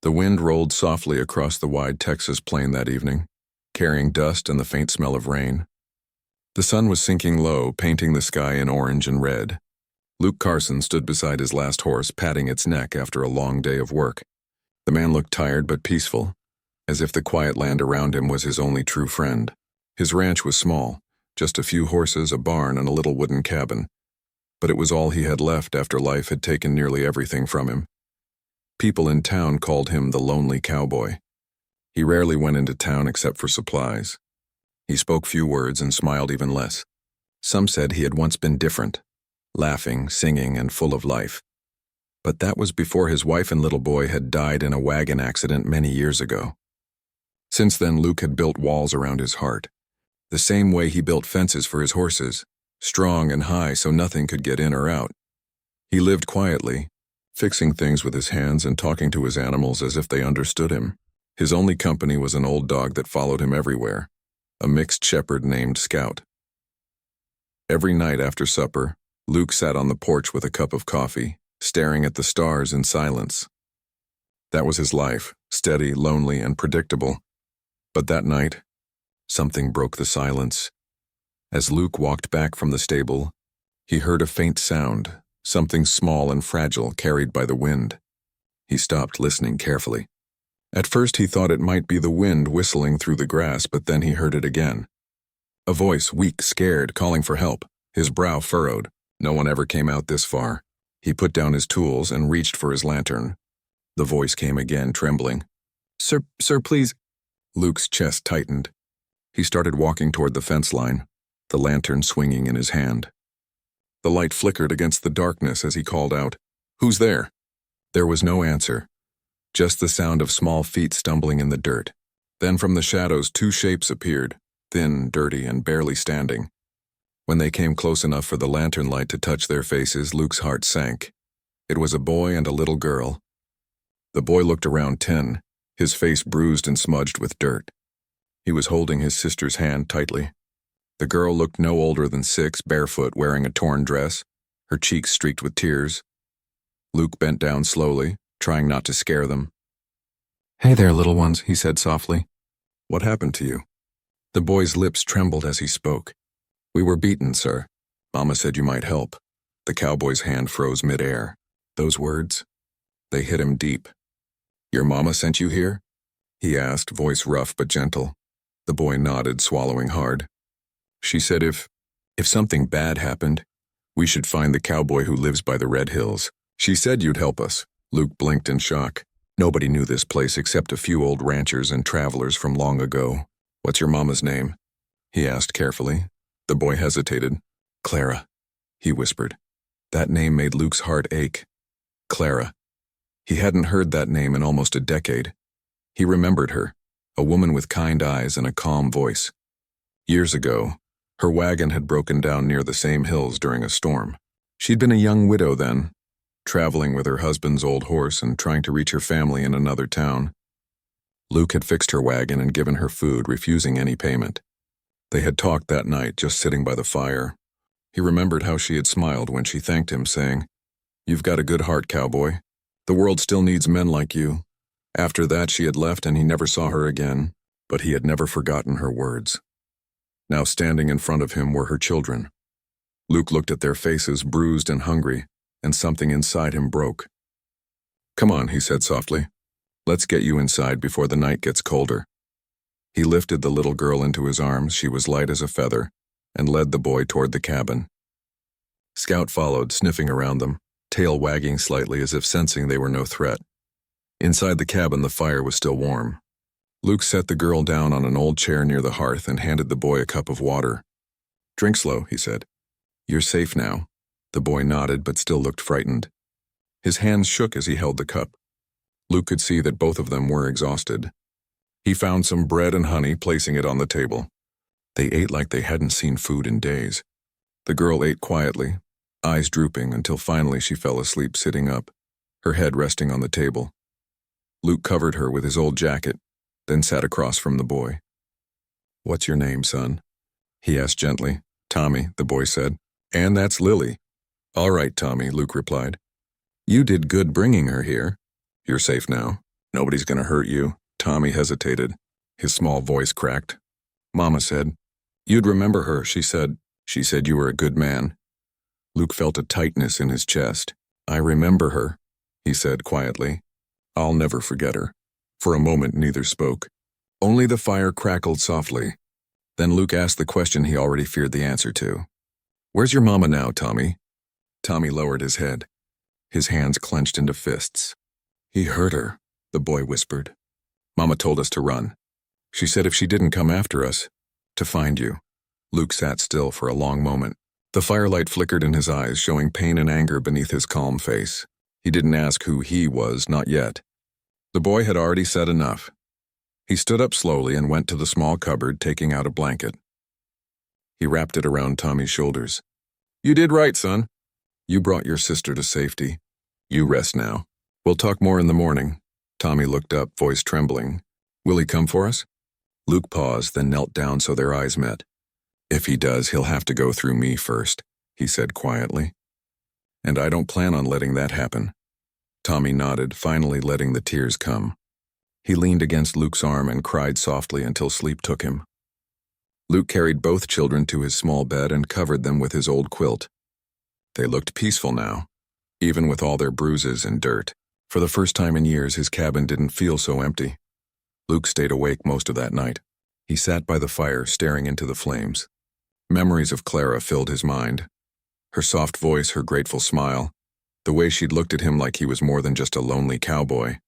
The wind rolled softly across the wide Texas plain that evening, carrying dust and the faint smell of rain. The sun was sinking low, painting the sky in orange and red. Luke Carson stood beside his last horse, patting its neck after a long day of work. The man looked tired but peaceful, as if the quiet land around him was his only true friend. His ranch was small, just a few horses, a barn, and a little wooden cabin. But it was all he had left after life had taken nearly everything from him. People in town called him the lonely cowboy. He rarely went into town except for supplies. He spoke few words and smiled even less. Some said he had once been different, laughing, singing, and full of life. But that was before his wife and little boy had died in a wagon accident many years ago. Since then, Luke had built walls around his heart, the same way he built fences for his horses, strong and high so nothing could get in or out. He lived quietly, fixing things with his hands and talking to his animals as if they understood him. His only company was an old dog that followed him everywhere, a mixed shepherd named Scout. Every night after supper, Luke sat on the porch with a cup of coffee, staring at the stars in silence. That was his life, steady, lonely, and predictable. But that night, something broke the silence. As Luke walked back from the stable, he heard a faint sound, something small and fragile carried by the wind. He stopped, listening carefully. At first he thought it might be the wind whistling through the grass, but then he heard it again. A voice, weak, scared, calling for help. His brow furrowed. No one ever came out this far. He put down his tools and reached for his lantern. The voice came again, trembling. Sir, please. Luke's chest tightened. He started walking toward the fence line, the lantern swinging in his hand. The light flickered against the darkness as he called out, "Who's there?" There was no answer, just the sound of small feet stumbling in the dirt. Then from the shadows 2 shapes appeared, thin, dirty, and barely standing. When they came close enough for the lantern light to touch their faces, Luke's heart sank. It was a boy and a little girl. The boy looked around 10, his face bruised and smudged with dirt. He was holding his sister's hand tightly. The girl looked no older than 6, barefoot, wearing a torn dress, her cheeks streaked with tears. Luke bent down slowly, trying not to scare them. "Hey there, little ones," he said softly. "What happened to you?" The boy's lips trembled as he spoke. "We were beaten, sir. Mama said you might help." The cowboy's hand froze mid-air. Those words, they hit him deep. "Your mama sent you here?" he asked, voice rough but gentle. The boy nodded, swallowing hard. "She said if something bad happened, we should find the cowboy who lives by the Red Hills. She said you'd help us." Luke blinked in shock. Nobody knew this place except a few old ranchers and travelers from long ago. "What's your mama's name?" he asked carefully. The boy hesitated. "Clara," he whispered. That name made Luke's heart ache. Clara. He hadn't heard that name in almost a decade. He remembered her, a woman with kind eyes and a calm voice. Years ago, her wagon had broken down near the same hills during a storm. She'd been a young widow then, traveling with her husband's old horse and trying to reach her family in another town. Luke had fixed her wagon and given her food, refusing any payment. They had talked that night, just sitting by the fire. He remembered how she had smiled when she thanked him, saying, "You've got a good heart, cowboy. The world still needs men like you." After that, she had left and he never saw her again, but he had never forgotten her words. Now standing in front of him were her children. Luke looked at their faces, bruised and hungry, and something inside him broke. "Come on," he said softly. "Let's get you inside before the night gets colder." He lifted the little girl into his arms, she was light as a feather, and led the boy toward the cabin. Scout followed, sniffing around them, tail wagging slightly as if sensing they were no threat. Inside the cabin, the fire was still warm. Luke set the girl down on an old chair near the hearth and handed the boy a cup of water. "Drink slow," he said. "You're safe now." The boy nodded but still looked frightened. His hands shook as he held the cup. Luke could see that both of them were exhausted. He found some bread and honey, placing it on the table. They ate like they hadn't seen food in days. The girl ate quietly, eyes drooping, until finally she fell asleep sitting up, her head resting on the table. Luke covered her with his old jacket, then sat across from the boy. "What's your name, son?" he asked gently. "Tommy," the boy said. "And that's Lily." "All right, Tommy," Luke replied. "You did good bringing her here. You're safe now." Nobody's gonna hurt you. Tommy hesitated. His small voice cracked. Mama said, "You'd remember her," she said. "She said you were a good man." Luke felt a tightness in his chest. "I remember her," he said quietly. "I'll never forget her." For a moment neither spoke. Only the fire crackled softly. Then Luke asked the question he already feared the answer to. "Where's your mama now, Tommy?" Tommy lowered his head. His hands clenched into fists. "He hurt her," the boy whispered. "Mama told us to run. She said if she didn't come after us, to find you." Luke sat still for a long moment. The firelight flickered in his eyes, showing pain and anger beneath his calm face. He didn't ask who he was, not yet. The boy had already said enough. He stood up slowly and went to the small cupboard, taking out a blanket. He wrapped it around Tommy's shoulders. "You did right, son. You brought your sister to safety. You rest now. We'll talk more in the morning." Tommy looked up, voice trembling. "Will he come for us?" Luke paused, then knelt down so their eyes met. "If he does, he'll have to go through me first," he said quietly. "And I don't plan on letting that happen." Tommy nodded, finally letting the tears come. He leaned against Luke's arm and cried softly until sleep took him. Luke carried both children to his small bed and covered them with his old quilt. They looked peaceful now, even with all their bruises and dirt. For the first time in years, his cabin didn't feel so empty. Luke stayed awake most of that night. He sat by the fire, staring into the flames. Memories of Clara filled his mind. Her soft voice, her grateful smile, the way she'd looked at him like he was more than just a lonely cowboy.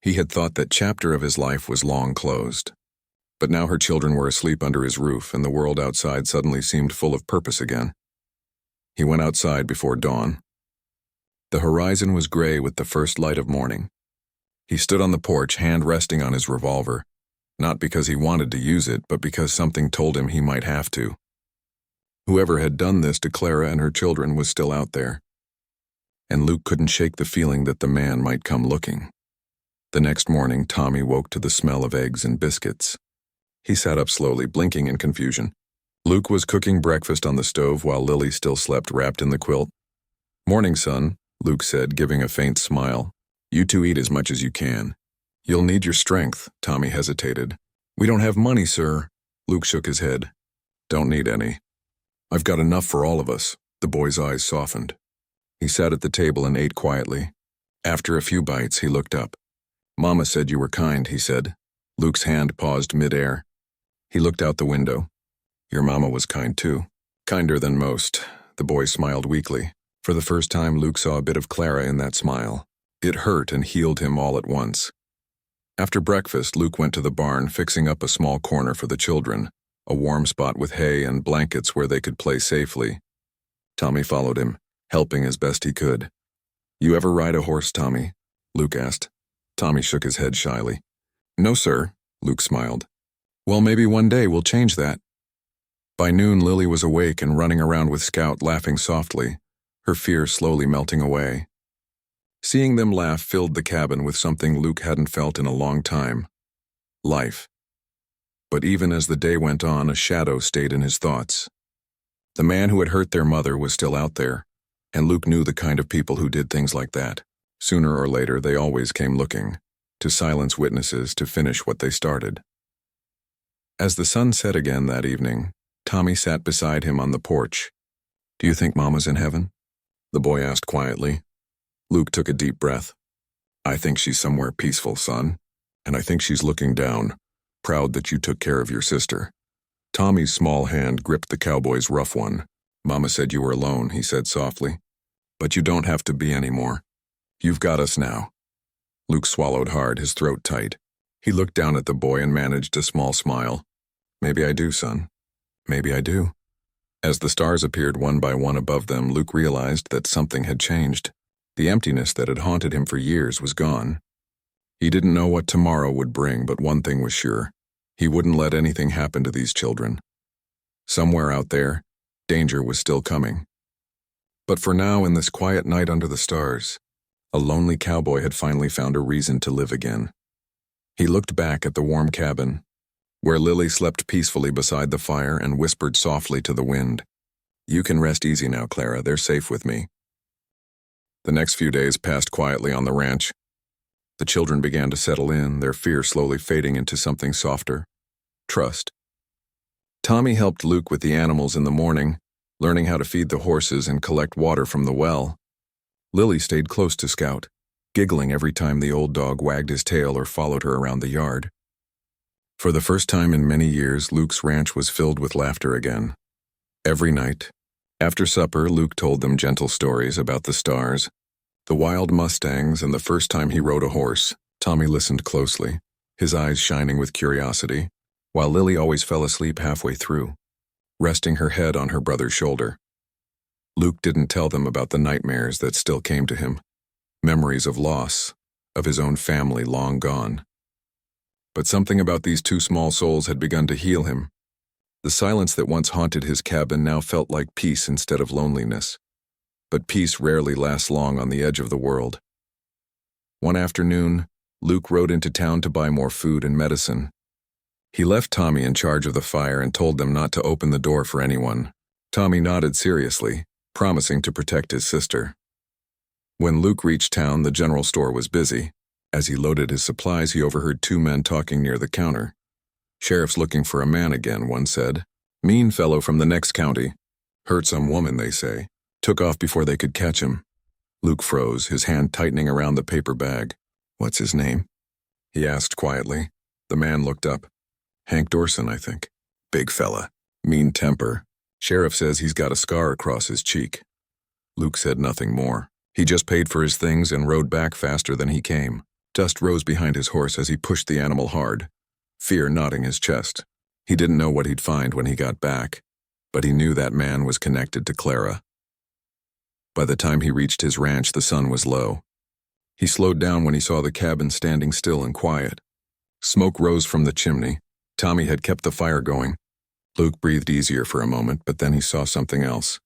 He had thought that chapter of his life was long closed. But now her children were asleep under his roof, and the world outside suddenly seemed full of purpose again. He went outside before dawn. The horizon was gray with the first light of morning. He stood on the porch, hand resting on his revolver, not because he wanted to use it, but because something told him he might have to. Whoever had done this to Clara and her children was still out there. And Luke couldn't shake the feeling that the man might come looking. The next morning, Tommy woke to the smell of eggs and biscuits. He sat up slowly, blinking in confusion. Luke was cooking breakfast on the stove while Lily still slept wrapped in the quilt. "Morning, son," Luke said, giving a faint smile. "You two eat as much as you can. You'll need your strength." Tommy hesitated. "We don't have money, sir." Luke shook his head. "Don't need any. I've got enough for all of us." The boy's eyes softened. He sat at the table and ate quietly. After a few bites, he looked up. "Mama said you were kind," he said. Luke's hand paused mid-air. He looked out the window. "Your mama was kind too. Kinder than most." The boy smiled weakly. For the first time, Luke saw a bit of Clara in that smile. It hurt and healed him all at once. After breakfast, Luke went to the barn, fixing up a small corner for the children, a warm spot with hay and blankets where they could play safely. Tommy followed him, helping as best he could. "You ever ride a horse, Tommy?" Luke asked. Tommy shook his head shyly. "No, sir," Luke smiled. "Well, maybe one day we'll change that." By noon, Lily was awake and running around with Scout, laughing softly, her fear slowly melting away. Seeing them laugh filled the cabin with something Luke hadn't felt in a long time. Life. But even as the day went on, a shadow stayed in his thoughts. The man who had hurt their mother was still out there, and Luke knew the kind of people who did things like that. Sooner or later, they always came looking, to silence witnesses, to finish what they started. As the sun set again that evening, Tommy sat beside him on the porch. "Do you think Mama's in heaven?" the boy asked quietly. Luke took a deep breath. "I think she's somewhere peaceful, son, and I think she's looking down, proud that you took care of your sister." Tommy's small hand gripped the cowboy's rough one. "Mama said you were alone," he said softly. "But you don't have to be anymore. You've got us now." Luke swallowed hard, his throat tight. He looked down at the boy and managed a small smile. "Maybe I do, son. Maybe I do." As the stars appeared one by one above them, Luke realized that something had changed. The emptiness that had haunted him for years was gone. He didn't know what tomorrow would bring, but one thing was sure. He wouldn't let anything happen to these children. Somewhere out there, danger was still coming. But for now, in this quiet night under the stars, a lonely cowboy had finally found a reason to live again. He looked back at the warm cabin, where Lily slept peacefully beside the fire, and whispered softly to the wind, "You can rest easy now, Clara. They're safe with me." The next few days passed quietly on the ranch. The children began to settle in, their fear slowly fading into something softer. Trust. Tommy helped Luke with the animals in the morning, learning how to feed the horses and collect water from the well. Lily stayed close to Scout, giggling every time the old dog wagged his tail or followed her around the yard. For the first time in many years, Luke's ranch was filled with laughter again. Every night, after supper, Luke told them gentle stories about the stars, the wild mustangs, and the first time he rode a horse. Tommy listened closely, his eyes shining with curiosity, while Lily always fell asleep halfway through, resting her head on her brother's shoulder. Luke didn't tell them about the nightmares that still came to him, memories of loss, of his own family long gone. But something about these two small souls had begun to heal him. The silence that once haunted his cabin now felt like peace instead of loneliness. But peace rarely lasts long on the edge of the world. One afternoon, Luke rode into town to buy more food and medicine. He left Tommy in charge of the fire and told them not to open the door for anyone. Tommy nodded seriously, promising to protect his sister. When Luke reached town, the general store was busy. As he loaded his supplies, he overheard two men talking near the counter. "Sheriff's looking for a man again," one said. "Mean fellow from the next county. Hurt some woman, they say. Took off before they could catch him." Luke froze, his hand tightening around the paper bag. "What's his name?" he asked quietly. The man looked up. "Hank Dorson, I think. Big fella. Mean temper. Sheriff says he's got a scar across his cheek." Luke said nothing more. He just paid for his things and rode back faster than he came. Dust rose behind his horse as he pushed the animal hard, fear knotting his chest. He didn't know what he'd find when he got back, but he knew that man was connected to Clara. By the time he reached his ranch, the sun was low. He slowed down when he saw the cabin standing still and quiet. Smoke rose from the chimney. Tommy had kept the fire going. Luke breathed easier for a moment, but then he saw something else.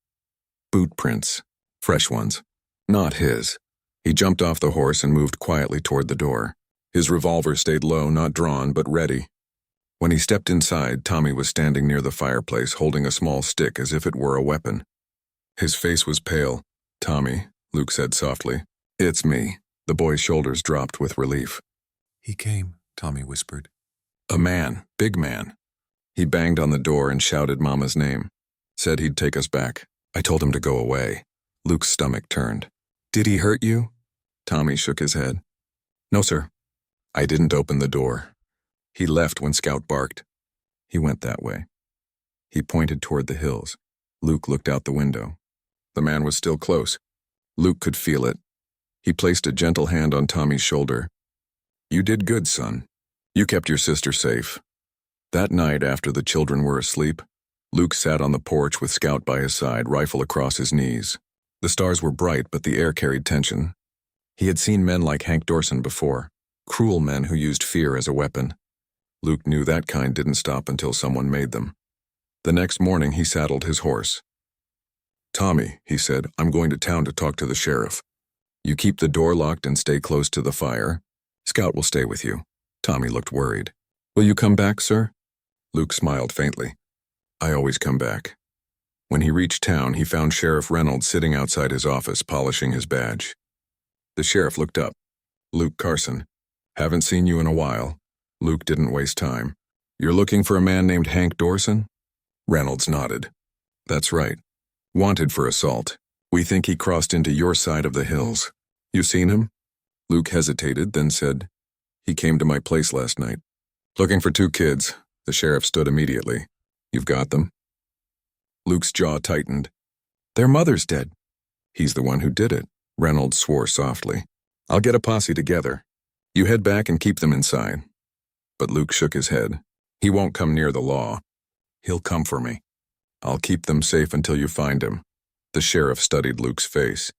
Boot prints. Fresh ones. Not his. He jumped off the horse and moved quietly toward the door. His revolver stayed low, not drawn, but ready. When he stepped inside, Tommy was standing near the fireplace, holding a small stick as if it were a weapon. His face was pale. "Tommy," Luke said softly. "It's me." The boy's shoulders dropped with relief. "He came," Tommy whispered. "A man, big man." He banged on the door and shouted Mama's name. Said he'd take us back. I told him to go away. Luke's stomach turned. "Did he hurt you?" Tommy shook his head. "No, sir." I didn't open the door. He left when Scout barked. He went that way. He pointed toward the hills. Luke looked out the window. The man was still close. Luke could feel it. He placed a gentle hand on Tommy's shoulder. "You did good, son. You kept your sister safe." That night, after the children were asleep, Luke sat on the porch with Scout by his side, rifle across his knees. The stars were bright, but the air carried tension. He had seen men like Hank Dorson before, cruel men who used fear as a weapon. Luke knew that kind didn't stop until someone made them. The next morning, he saddled his horse. "Tommy," he said, "I'm going to town to talk to the sheriff. You keep the door locked and stay close to the fire. Scout will stay with you." Tommy looked worried. "Will you come back, sir?" Luke smiled faintly. "I always come back." When he reached town, he found Sheriff Reynolds sitting outside his office, polishing his badge. The sheriff looked up. "Luke Carson. Haven't seen you in a while." Luke didn't waste time. "You're looking for a man named Hank Dorson?" Reynolds nodded. "That's right. Wanted for assault. We think he crossed into your side of the hills. You seen him?" Luke hesitated, then said, "He came to my place last night. Looking for two kids." The sheriff stood immediately. "You've got them?" Luke's jaw tightened. "Their mother's dead." "He's the one who did it." Reynolds swore softly. "I'll get a posse together. You head back and keep them inside." But Luke shook his head. "He won't come near the law. He'll come for me. I'll keep them safe until you find him." The sheriff studied Luke's face.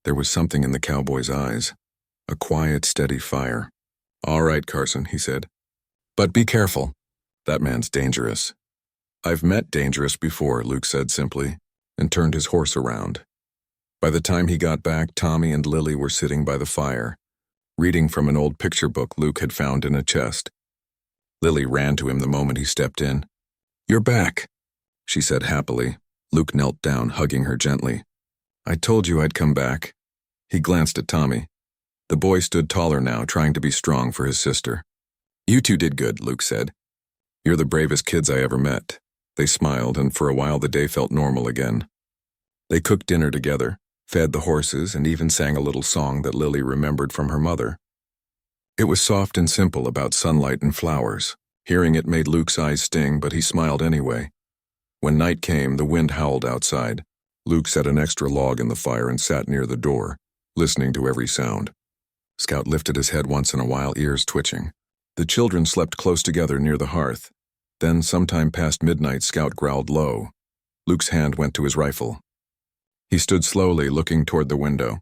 There was something in the cowboy's eyes. A quiet, steady fire. "All right, Carson," he said. "But be careful. That man's dangerous." "I've met dangerous before," Luke said simply, and turned his horse around. By the time he got back, Tommy and Lily were sitting by the fire, reading from an old picture book Luke had found in a chest. Lily ran to him the moment he stepped in. "You're back," she said happily. Luke knelt down, hugging her gently. "I told you I'd come back." He glanced at Tommy. The boy stood taller now, trying to be strong for his sister. "You two did good," Luke said. "You're the bravest kids I ever met." They smiled, and for a while the day felt normal again. They cooked dinner together, fed the horses, and even sang a little song that Lily remembered from her mother. It was soft and simple, about sunlight and flowers. Hearing it made Luke's eyes sting, but he smiled anyway. When night came, the wind howled outside. Luke set an extra log in the fire and sat near the door, listening to every sound. Scout lifted his head once in a while, ears twitching. The children slept close together near the hearth. Then, sometime past midnight, Scout growled low. Luke's hand went to his rifle. He stood slowly, looking toward the window.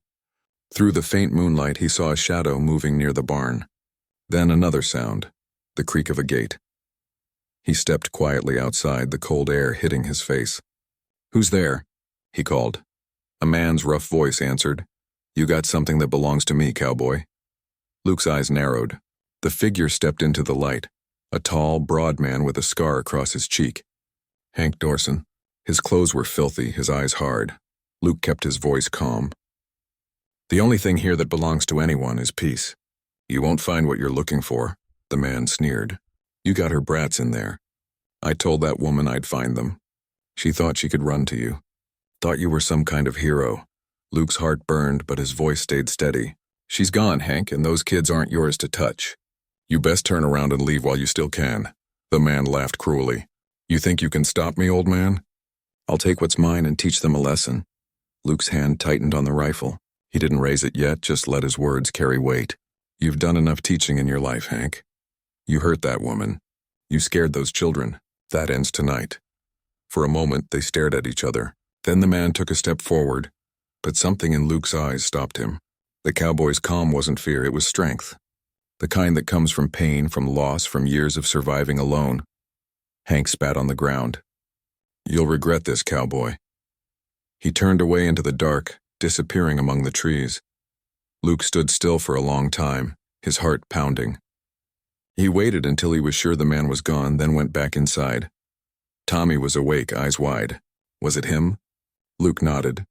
Through the faint moonlight, he saw a shadow moving near the barn. Then another sound, the creak of a gate. He stepped quietly outside, the cold air hitting his face. "Who's there?" he called. A man's rough voice answered. "You got something that belongs to me, cowboy." Luke's eyes narrowed. The figure stepped into the light, a tall, broad man with a scar across his cheek. Hank Dorson. His clothes were filthy, his eyes hard. Luke kept his voice calm. "The only thing here that belongs to anyone is peace. You won't find what you're looking for," the man sneered. "You got her brats in there. I told that woman I'd find them. She thought she could run to you. Thought you were some kind of hero." Luke's heart burned, but his voice stayed steady. "She's gone, Hank, and those kids aren't yours to touch. You best turn around and leave while you still can." The man laughed cruelly. "You think you can stop me, old man? I'll take what's mine and teach them a lesson." Luke's hand tightened on the rifle. He didn't raise it yet, just let his words carry weight. "You've done enough teaching in your life, Hank. You hurt that woman. You scared those children. That ends tonight." For a moment, they stared at each other. Then the man took a step forward, but something in Luke's eyes stopped him. The cowboy's calm wasn't fear, it was strength. The kind that comes from pain, from loss, from years of surviving alone. Hank spat on the ground. "You'll regret this, cowboy." He turned away into the dark, disappearing among the trees. Luke stood still for a long time, his heart pounding. He waited until he was sure the man was gone, then went back inside. Tommy was awake, eyes wide. Was it him? Luke nodded.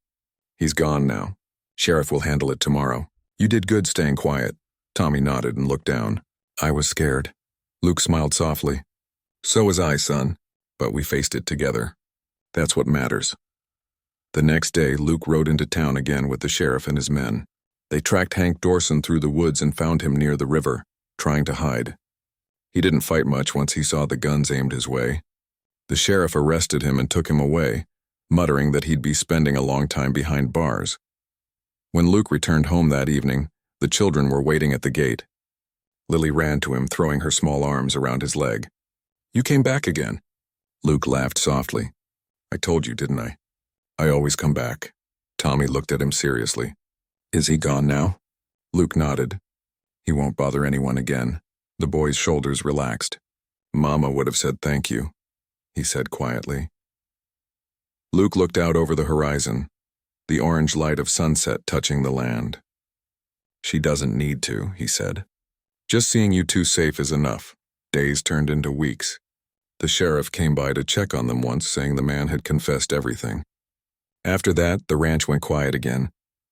"He's gone now. Sheriff will handle it tomorrow. You did good staying quiet." Tommy nodded and looked down. "I was scared." Luke smiled softly. "So was I, son, but we faced it together. That's what matters." The next day, Luke rode into town again with the sheriff and his men. They tracked Hank Dorson through the woods and found him near the river, trying to hide. He didn't fight much once he saw the guns aimed his way. The sheriff arrested him and took him away, muttering that he'd be spending a long time behind bars. When Luke returned home that evening, the children were waiting at the gate. Lily ran to him, throwing her small arms around his leg. "You came back again." Luke laughed softly. "I told you, didn't I? I always come back." Tommy looked at him seriously. "Is he gone now?" Luke nodded. "He won't bother anyone again." The boy's shoulders relaxed. "Mama would have said thank you," he said quietly. Luke looked out over the horizon, the orange light of sunset touching the land. "She doesn't need to," he said. "Just seeing you two safe is enough." Days turned into weeks. The sheriff came by to check on them once, saying the man had confessed everything. After that, the ranch went quiet again,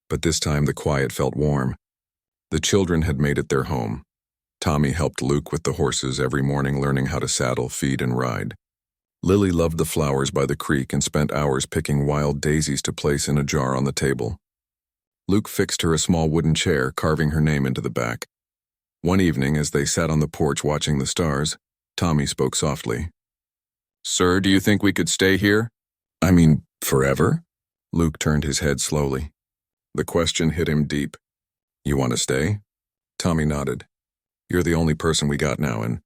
but this time the quiet felt warm. The children had made it their home. Tommy helped Luke with the horses every morning, learning how to saddle, feed, and ride. Lily loved the flowers by the creek and spent hours picking wild daisies to place in a jar on the table. Luke fixed her a small wooden chair, carving her name into the back. One evening, as they sat on the porch watching the stars, Tommy spoke softly. "Sir, do you think we could stay here?" "I mean, forever?" Luke turned his head slowly. The question hit him deep. "You want to stay?" Tommy nodded. "You're the only person we got now, and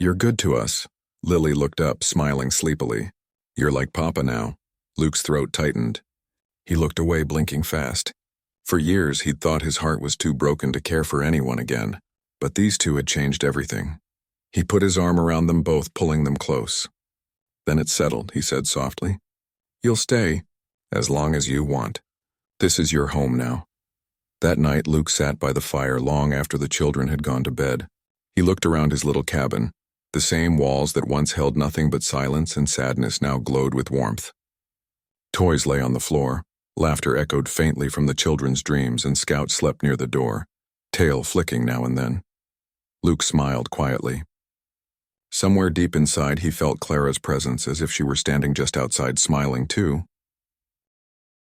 you're good to us." Lily looked up, smiling sleepily. "You're like Papa now." Luke's throat tightened. He looked away, blinking fast. For years, he'd thought his heart was too broken to care for anyone again, but these two had changed everything. He put his arm around them both, pulling them close. "Then it's settled," he said softly. "You'll stay, as long as you want. This is your home now." That night, Luke sat by the fire long after the children had gone to bed. He looked around his little cabin. The same walls that once held nothing but silence and sadness now glowed with warmth. Toys lay on the floor. Laughter echoed faintly from the children's dreams, and Scout slept near the door. tail flicking now and then. Luke smiled quietly. Somewhere deep inside he felt Clara's presence, as if she were standing just outside smiling too.